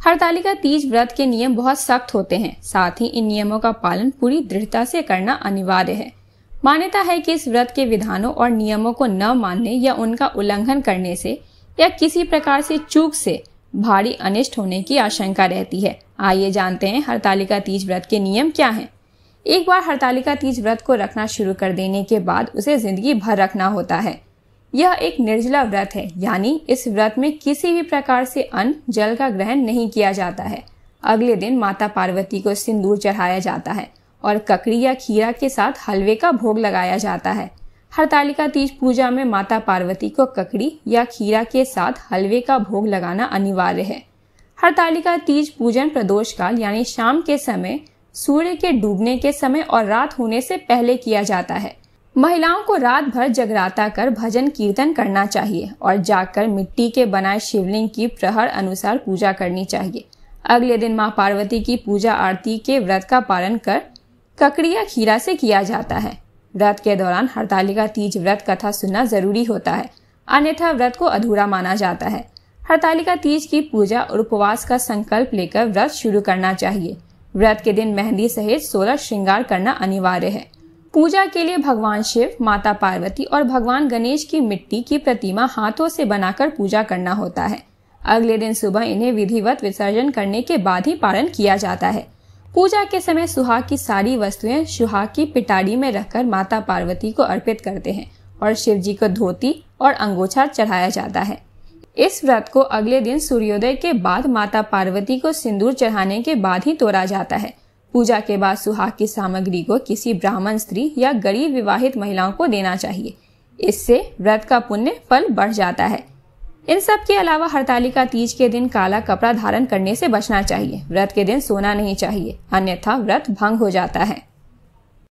हरतालिका तीज व्रत के नियम बहुत सख्त होते हैं, साथ ही इन नियमों का पालन पूरी दृढ़ता से करना अनिवार्य है। मान्यता है कि इस व्रत के विधानों और नियमों को न मानने या उनका उल्लंघन करने से या किसी प्रकार से चूक से भारी अनिष्ट होने की आशंका रहती है। आइए जानते हैं हरतालिका तीज व्रत के नियम क्या हैं। एक बार हरतालिका तीज व्रत को रखना शुरू कर देने के बाद उसे जिंदगी भर रखना होता है। यह एक निर्जला व्रत है, यानी इस व्रत में किसी भी प्रकार से अन्न जल का ग्रहण नहीं किया जाता है। अगले दिन माता पार्वती को सिंदूर चढ़ाया जाता है और ककड़ी या खीरा के साथ हलवे का भोग लगाया जाता है। हरतालिका तीज पूजा में माता पार्वती को ककड़ी या खीरा के साथ हलवे का भोग लगाना अनिवार्य है। हरतालिका तीज पूजन प्रदोष काल यानी शाम के समय, सूर्य के डूबने के समय और रात होने से पहले किया जाता है। महिलाओं को रात भर जगराता कर भजन कीर्तन करना चाहिए और जागकर मिट्टी के बनाए शिवलिंग की प्रहर अनुसार पूजा करनी चाहिए। अगले दिन मां पार्वती की पूजा आरती के व्रत का पालन कर ककड़ी या खीरा से किया जाता है। व्रत के दौरान हरतालिका तीज व्रत कथा सुनना जरूरी होता है, अन्यथा व्रत को अधूरा माना जाता है। हरतालिका तीज की पूजा और उपवास का संकल्प लेकर व्रत शुरू करना चाहिए। व्रत के दिन मेहंदी सहित 16 श्रृंगार करना अनिवार्य है। पूजा के लिए भगवान शिव, माता पार्वती और भगवान गणेश की मिट्टी की प्रतिमा हाथों से बनाकर पूजा करना होता है। अगले दिन सुबह इन्हें विधिवत विसर्जन करने के बाद ही पारण किया जाता है। पूजा के समय सुहाग की सारी वस्तुएं सुहाग की पिटारी में रखकर माता पार्वती को अर्पित करते हैं और शिव जी को धोती और अंगोछा चढ़ाया जाता है। इस व्रत को अगले दिन सूर्योदय के बाद माता पार्वती को सिंदूर चढ़ाने के बाद ही तोड़ा जाता है। पूजा के बाद सुहाग की सामग्री को किसी ब्राह्मण स्त्री या गरीब विवाहित महिलाओं को देना चाहिए। इससे व्रत का पुण्य फल बढ़ जाता है। इन सब के अलावा हरतालिका तीज के दिन काला कपड़ा धारण करने से बचना चाहिए। व्रत के दिन सोना नहीं चाहिए, अन्यथा व्रत भंग हो जाता है।